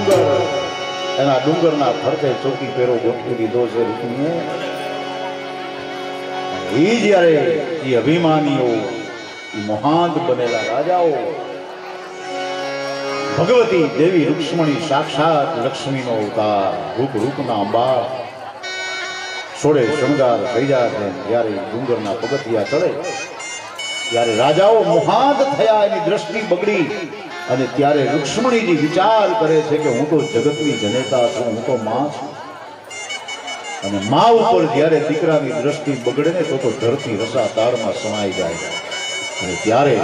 ડુંગર, એના ડુંગરના ફરતે ચોકી પેરો ગોઠવી દીધો છે ઋતુને. એ જ્યારે એ અભિમાનીઓ, એ મહાન બનેલા રાજાઓ, ભગવતી દેવી રૂક્ષ્મણી સાક્ષાત લક્ષ્મીનો અવતાર, રૂપ રૂપના અંબા, સોળે શણગાર તૈયાર છે. જ્યારે ડુંગરના પગથિયા ચડે ત્યારે રાજાઓ મોહાદ થયા, એની દ્રષ્ટિ બગડી. અને ત્યારે રૂક્ષ્મણીજી વિચાર કરે છે કે હું તો જગતની જનેતા છું, હું તો માં છું. અને મા ઉપર જ્યારે દીકરાની દ્રષ્ટિ બગડે ને તો ધરતી રસા તાળમાં સમાઈ જાય. અને ત્યારે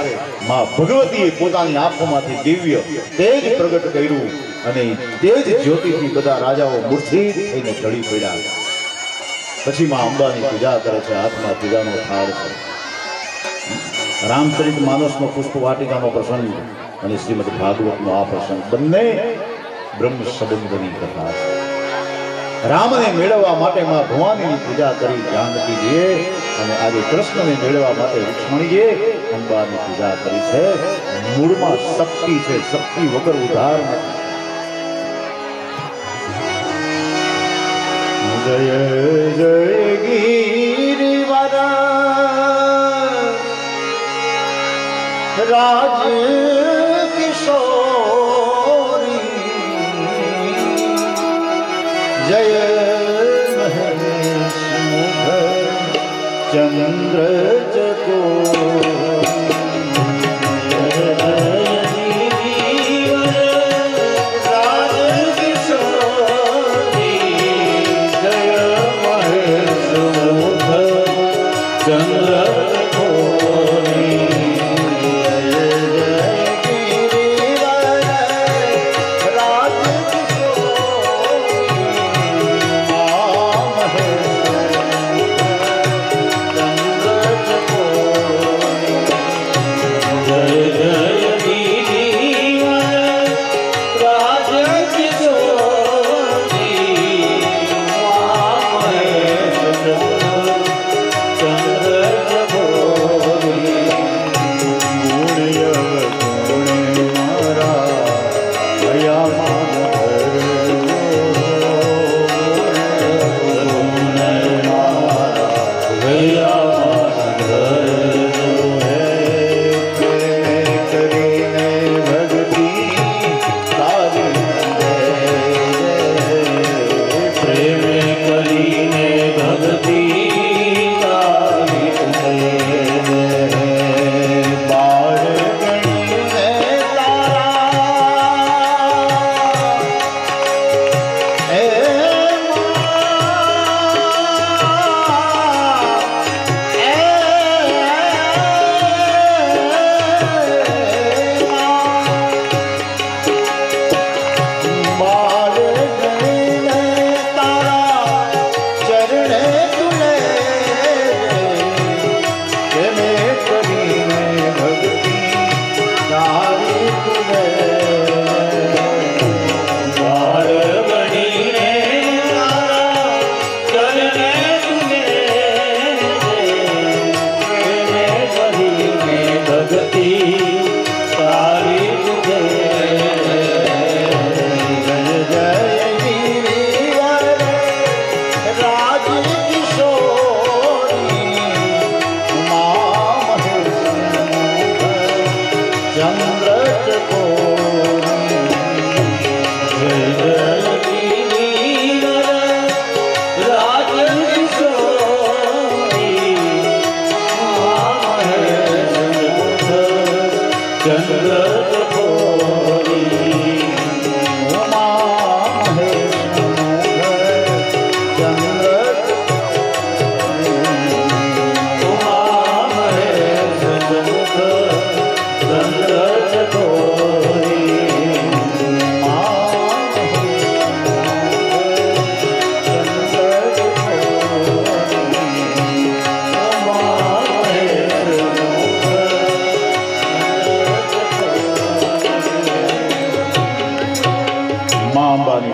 મા ભગવતીએ પોતાની આંખોમાંથી દિવ્ય તેજ પ્રગટ કર્યું અને તેજ જ્યોતિથી બધા રાજાઓ મૂર્છિત થઈને ઢળી પડ્યા. પછી મા અંબાની પૂજા કરે છે, હાથમાં પૂજાનો થાળ છે. રામચરિત માનસનો પુષ્પ વાટિકાનો પ્રસંગ અને શ્રીમદ ભાગવતનો આ પ્રસંગ બંને બ્રહ્મ સંબંધની કથા છે. રામને મેળવવા માટે માં ભવાનીની પૂજા કરી જાનકીજીએ, અને આજે કૃષ્ણને મેળવવા માટે રૂક્ષ્મણીજીએ અંબાની પૂજા કરી છે. મૂળમાં શક્તિ છે, શક્તિ વગર ઉદ્ધાર નથી. જય જય ગિરિવર રાજ કિશોરી, જય મહેશ મુખ ચંદ્ર જગો,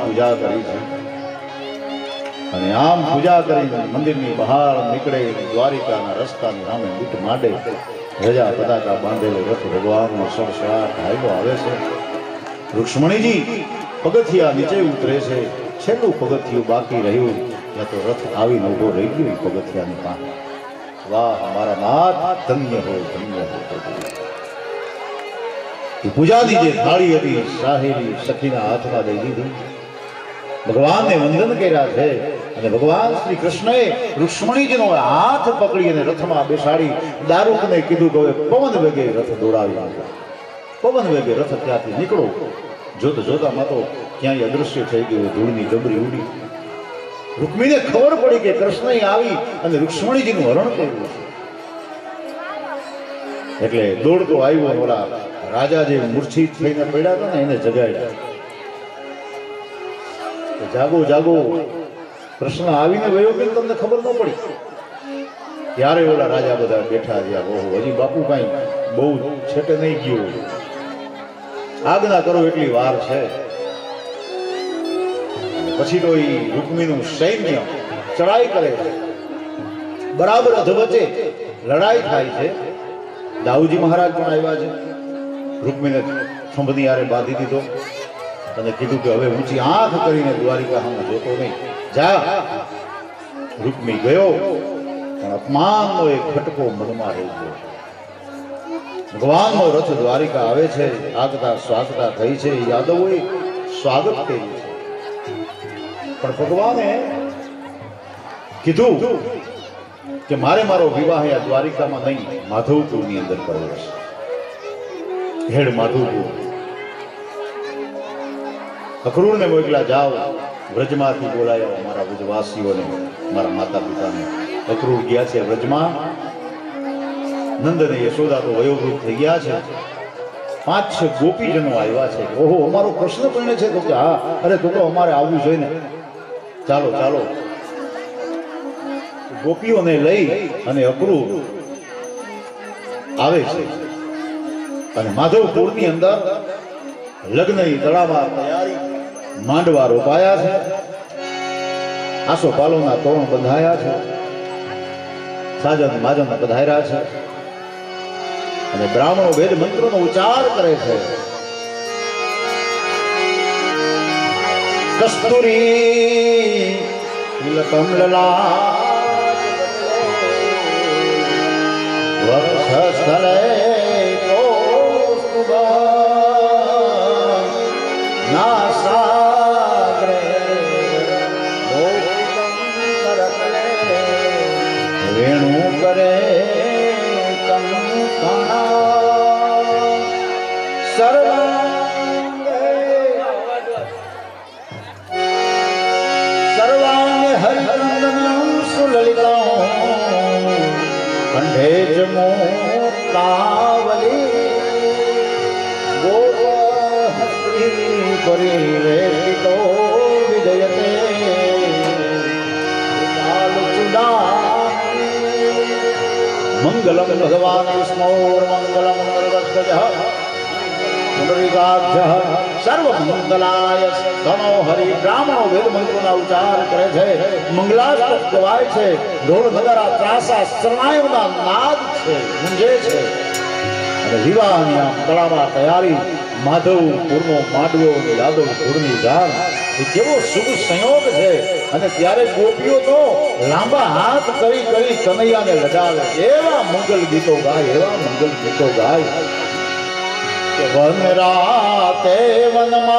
પૂજા કરી છે. અને આમ પૂજા કરીને મંદિરની બહાર નીકળે, દ્વારિકાના રસ્તાની સામે બીટ માંડે, ધજા પતાકા બાંધેલો રથ ભગવાનનો સડસડાટ હાલ્યો આવે છે. રૂક્ષ્મણીજી પગથિયા નીચે ઉતરે છે, છેલ્લું પગથિયું બાકી રહ્યું ત્યાં તો રથ આવીને ઊભો રહી ગયો એ પગથિયાની પાસે. વાહ મારા નાથ, ધન્ય હો ધન્ય હો. એ પૂજાની જે થાળી હતી સાહેલી સખીના હાથમાં દઈ દીધી, ભગવાનને વંદન કર્યા છે અને ભગવાન શ્રી કૃષ્ણએ રુક્ષ્મણીજીનો હાથ પકડી અને રથમાં બેસાડી દારૂકને કીધું કે હવે પવન વેગે રથ દોડાવી નાખો. પવન વેગે રથ ત્યાંથી નીકળો. જોત જોતામાં તો ક્યાંય અદૃશ્ય થઈ ગયું, ધૂળની ડબરી ઉડી. રૂકમીને ખબર પડી કે કૃષ્ણએ આવી અને રુક્ષ્મણીજીનું હરણ કર્યું છે. એટલે દોડતો આવ્યો, ઓલા રાજા જે મૂર્છિત થઈને પડ્યા હતા ને એને જગાડ્યા. જાગો જાગો, કૃષ્ણ આવીને વયો કે તમને ખબર ન પડી. ત્યારે ઓલા રાજા બધા બેઠા રહ્યા. ઓહો, હજી બાપુ કાંઈ બહુ છેટે નહીં ગયું, આજ્ઞા કરો એટલી વાર છે. પછી તો એ રૂકમીનું સૈન્ય ચડાઈ કરે છે, બરાબર અધવચ્ચે લડાઈ થાય છે. દાઉજી મહારાજ પણ આવ્યા છે. રૂકમીને ખંભની હારે બાંધી દીધો અને કીધું કે હવે ઊંચી આંખ કરીને દ્વારિકા સામે જોતો નહીં, જા. રૂકમી ગયો પણ અપમાનનો એક ખટકો મનમાં રહી ગયો. ભગવાનનો રથ દ્વારિકા આવે છે, આગતા સ્વાગતા થઈ છે, યાદવોએ સ્વાગત કર્યું છે. પણ ભગવાને કીધું કે મારે મારો વિવાહ આ દ્વારિકામાં નહીં, માધવપુરની અંદર કરવો છે. હેડ માધવપુર. અક્રૂરને મોકલા, જાઓ વ્રજમાંથી બોલાયા મારા વ્રજવાસીઓને, મારા માતા પિતાને. અક્રૂર ગયા છે વ્રજમાં. નંદ અને યશોદા તો વયોવૃદ્ધ થઈ ગયા છે. 5-6 ગોપીજનો આવ્યા છે. ઓહો, અમારો કૃષ્ણ પણ છે. તો કે હા, અરે તો અમારે આવવું જોઈએ ને, ચાલો ચાલો. ગોપીઓને લઈ અને અક્રૂર આવે છે અને માધવપુરની અંદર લગ્નની તડામાર તૈયારી, માંડવા રોપાયા છે, આસોપાલોના તોરણ બંધાયા છે, સાજન માજન પધાર્યા છે અને બ્રાહ્મણો વેદ મંત્રોનો ઉચ્ચાર કરે છે. કસ્તુરી તિલકમ લલાટ વક્ષસ્થલે કૌસ્તુભા નાસાગ્રે ગોપિકં કરકલે વેણુ કરે કંકણા સર્વાંગે હરિચંદનં સુલલિતં કંઠે ચ મુક્તાવલી ગોપસ્ત્રી પરિવેષ્ટિતો વિજયતે મંગલમ ભગવાન વિષ્ણોર મંગલમ ગરુડધ્વજઃ પુંડરીકાક્ષઃ સર્વમંગલાય ધનો હરિ. બ્રાહ્મણો વેદ મંત્રોના ઉચ્ચાર કરે છે, મંગલાષ્ટક ગવાય છે, ઢોલ નગારા ત્રાસા શરણાઈઓના નાદ છે, ગુંજે છે. અને વિવાહની આમ તડામાર તૈયારી, માધવપુરનો માંડવો અને યાદવ કુળની જાન. એ કેવો શુભ સંયોગ છે. અને ત્યારે ગોપીઓ તો લાંબા હાથ કરી કરી કનૈયાને લગાવે. એવા મંગલ ગીતો ગાય, એવા મંગલ ગીતો ગાય કે વન રાતે વનમાં